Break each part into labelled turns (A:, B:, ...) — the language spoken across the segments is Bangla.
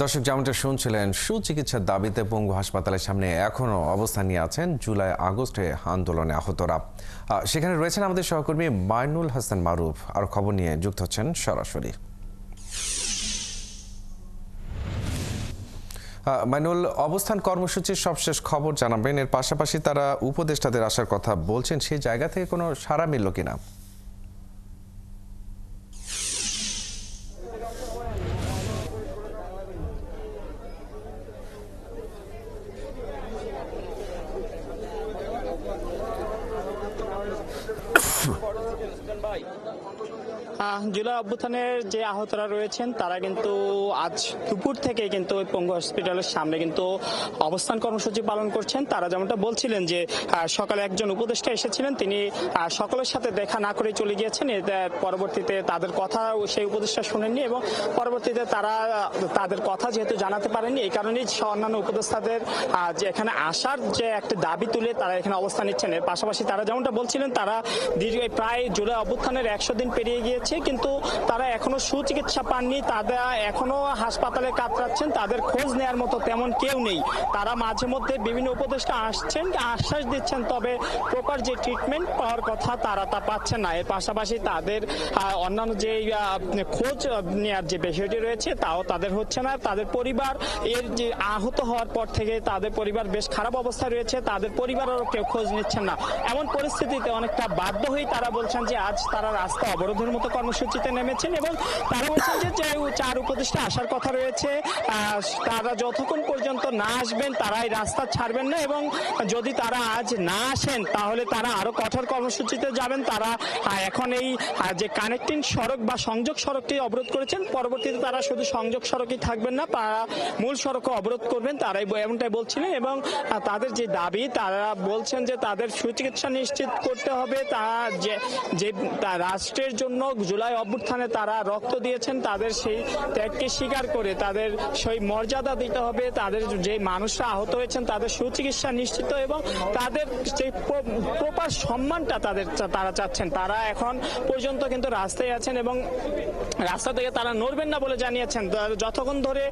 A: দর্শক যেমনটা শুনছিলেন, সুচিকিৎসার দাবিতে পঙ্গু হাসপাতালের সামনে এখনও অবস্থান নিয়ে আছেন জুলাই আগস্টে আন্দোলনে আহতরা। সেখানে রয়েছেন আমাদের সহকর্মী মাইনুল হাসান মারুফ। আর খবর নিয়ে যুক্ত হচ্ছেন সরাসরি। মাইনুল, অবস্থান কর্মসূচির সবশেষ খবর জানাবেন। এর পাশাপাশি তারা উপদেষ্টাদের আসার কথা বলছেন, সেই জায়গা থেকে কোনো সাড়া মিলল কিনা?
B: জুলাই অভ্যুত্থানের যে আহতরা রয়েছেন তারা কিন্তু আজ দুপুর থেকে কিন্তু ওই পঙ্গু হসপিটালের সামনে কিন্তু অবস্থান কর্মসূচি পালন করছেন। তারা যেমনটা বলছিলেন যে সকালে একজন উপদেষ্টা এসেছিলেন, তিনি সকলের সাথে দেখা না করে চলে গিয়েছেন। পরবর্তীতে তাদের কথা সেই উপদেষ্টা শুনেননি এবং পরবর্তীতে তারা তাদের কথা যেহেতু জানাতে পারেননি, এই কারণেই অন্যান্য উপদেষ্টাদের যে এখানে আসার যে একটা দাবি তুলে তারা এখানে অবস্থান নিচ্ছেন। এর পাশাপাশি তারা যেমনটা বলছিলেন, তারা প্রায় জুলাই অভ্যুত্থানের 100 দিন পেরিয়ে গিয়েছে, কিন্তু তারা এখনো সুচিকিৎসা পাননি। তারা এখনো হাসপাতালে কাতরাচ্ছেন, তাদের খোঁজ নেওয়ার মতো তেমন কেউ নেই। তারা মাঝে মধ্যে বিভিন্ন উপদেষ্টা আসছেন, আশ্বাস দিচ্ছেন, তবে প্রপার যে ট্রিটমেন্ট পাওয়ার কথা তারা তা পাচ্ছেন না। এর পাশাপাশি তাদের অন্যান্য যে খোঁজ নেওয়ার যে বিষয়টি রয়েছে তাও তাদের হচ্ছে না। তাদের পরিবার এর যে আহত হওয়ার পর থেকে তাদের পরিবার বেশ খারাপ অবস্থায় রয়েছে, তাদের পরিবারেরও কেউ খোঁজ নিচ্ছেন না। এমন পরিস্থিতিতে অনেকটা বাধ্য হয়েই তারা বলছেন যে আজ তারা রাস্তা অবরোধের মতো কর্মসূচিতে নেমেছেন এবং তারা বলছেন যে 4 উপদেষ্টা আসার কথা রয়েছে, তারা যতক্ষণ পর্যন্ত না আসবেন তারা এই রাস্তা ছাড়বেন না এবং যদি তারা আজ না আসেন তাহলে তারা আরো কঠোর কর্মসূচিতে যাবেন। তারা এখন এই যে কানেক্টিং সড়ক বা সংযোগ সড়কটি অবরোধ করেছেন, পরবর্তীতে তারা শুধু সংযোগ সড়কই থাকবেন না, মূল সড়কও অবরোধ করবেন, তারাই এমনটাই বলছিলেন। এবং তাদের যে দাবি, তারা বলছেন যে তাদের সুচিকিৎসা নিশ্চিত করতে হবে। যে রাষ্ট্রের জন্য জুলাই অভ্যুত্থানে তারা রক্ত দিয়েছেন, তাদের সেই ত্যাগকে স্বীকার করে তাদের সেই মর্যাদা দিতে হবে। তাদের যে মানুষরা আহত হয়েছেন তাদের সুচিকিৎসা নিশ্চিত এবং তাদের যে প্রপার সম্মানটা তারা চাচ্ছেন। তারা এখন পর্যন্ত কিন্তু রাস্তায় আছেন এবং রাস্তা থেকে তারা নড়বেন না বলে জানিয়েছেন। যতক্ষণ ধরে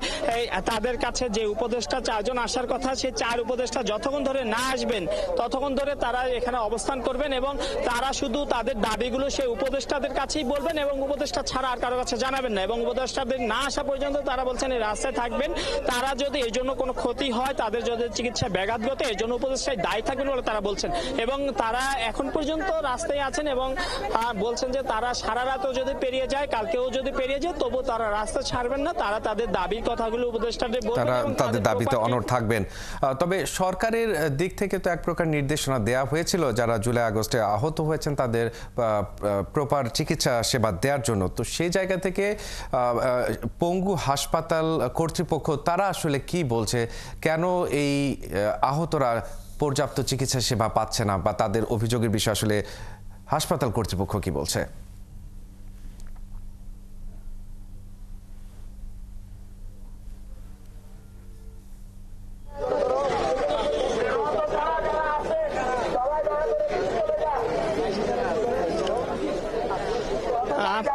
B: তাদের কাছে যে উপদেষ্টা 4 জন আসার কথা, সেই 4 উপদেষ্টা যতক্ষণ ধরে না আসবেন ততক্ষণ ধরে তারা এখানে অবস্থান করবেন এবং তারা শুধু তাদের দাবিগুলো সেই উপদেষ্টাদের কাছেই বলবেন এবং উপদেষ্টা ছাড়া আর কারো কাছে জানাবেন না। এবং উপদেষ্টাদের না আসা পর্যন্ত তারা বলছেন এই রাস্তায় থাকবেন। তারা যদি এই জন্য কোনো ক্ষতি হয়, তাদের যদি চিকিৎসায় ব্যাঘাত ঘটে, এই জন্য উপদেষ্টায় দায়ী থাকবেন বলে তারা বলছেন। এবং তারা এখন পর্যন্ত রাস্তায় আছেন এবং বলছেন যে তারা সারা রাতও যদি পেরিয়ে যায়, কালকেও যদি পেরিয়ে যায়, তবু তারা রাস্তা ছাড়বেন না। তারা তাদের দাবির কথাগুলো উপদেষ্টাদের বলবেন,
A: তাদের দাবিতে অনড় থাকবেন। তবে সরকারের দিক থেকে তো এক প্রকার নির্দেশনা দেওয়া হয়েছিল যারা জুলাই আগস্টে আহত হয়েছেন তাদের প্রপার চিকিৎসা সেবা দেওয়ার জন্য। তো সেই জায়গা থেকে পঙ্গু হাসপাতাল কর্তৃপক্ষ তারা আসলে কি বলছে, কেন এই আহতরা পর্যাপ্ত চিকিৎসা সেবা পাচ্ছে না, বা তাদের অভিযোগের বিষয়ে আসলে হাসপাতাল কর্তৃপক্ষ কি বলছে?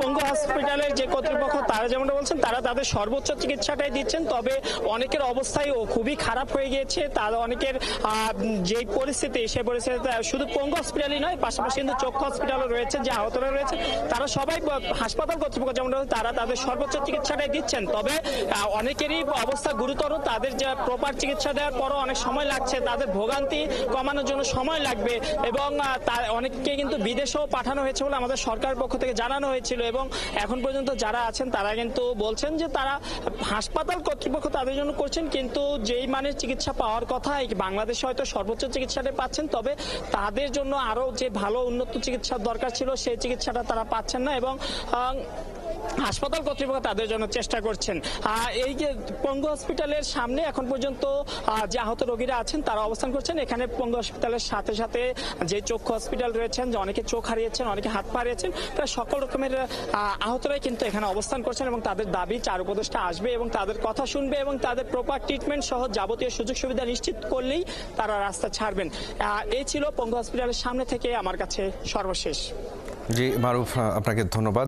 B: পঙ্গু হসপিটালের যে কর্তৃপক্ষ তারা যেমনটা বলছেন, তারা তাদের সর্বোচ্চ চিকিৎসাটাই দিচ্ছেন, তবে অনেকের অবস্থায় খুবই খারাপ হয়ে গিয়েছে। তারা অনেকের যে পরিস্থিতি, সেই পরিস্থিতিতে শুধু পঙ্গু হসপিটালই নয়, পাশাপাশি কিন্তু চক্ষু হসপিটালও রয়েছে, যে আহতরা রয়েছে তারা সবাই হাসপাতাল কর্তৃপক্ষ যেমনটা তারা তাদের সর্বোচ্চ চিকিৎসাটাই দিচ্ছেন। তবে অনেকেরই অবস্থা গুরুতর, তাদের যে প্রপার চিকিৎসা দেওয়ার পরও অনেক সময় লাগছে, তাদের ভোগান্তি কমানোর জন্য সময় লাগবে এবং অনেককে কিন্তু বিদেশেও পাঠানো হয়েছে বলে আমাদের সরকারের পক্ষ থেকে জানানো হয়েছিল। এবং এখন পর্যন্ত যারা আছেন তারা কিন্তু বলছেন যে তারা হাসপাতাল কর্তৃপক্ষ তাদের জন্য করছেন, কিন্তু যেই মানের চিকিৎসা পাওয়ার কথা বাংলাদেশে হয়তো সর্বোচ্চ চিকিৎসাটা পাচ্ছেন, তবে তাদের জন্য আরো যে ভালো উন্নত চিকিৎসার দরকার ছিল সেই চিকিৎসাটা তারা পাচ্ছেন না এবং হাসপাতাল কর্তৃপক্ষ তাদের জন্য চেষ্টা করছেন। এই যে পঙ্গু হসপিটালের সামনে এখন পর্যন্ত যে আহত রোগীরা আছেন তারা অবস্থান করছেন। এখানে পঙ্গু হসপিটালের সাথে সাথে যে চক্ষু হসপিটাল রয়েছেন, যে অনেকে চোখ হারিয়েছেন, অনেকে হাত পা হারিয়েছেন, প্রায় সকল রকমের আহতরাই কিন্তু এখানে অবস্থান করছেন এবং তাদের দাবি 4 উপদেষ্টা আসবে এবং তাদের কথা শুনবে এবং তাদের প্রপার ট্রিটমেন্ট সহ যাবতীয় সুযোগ সুবিধা নিশ্চিত করলেই তারা রাস্তা ছাড়বেন। এই ছিল পঙ্গু হসপিটালের সামনে থেকে আমার কাছে সর্বশেষ।
A: জি মারুফ, আপনাকে ধন্যবাদ।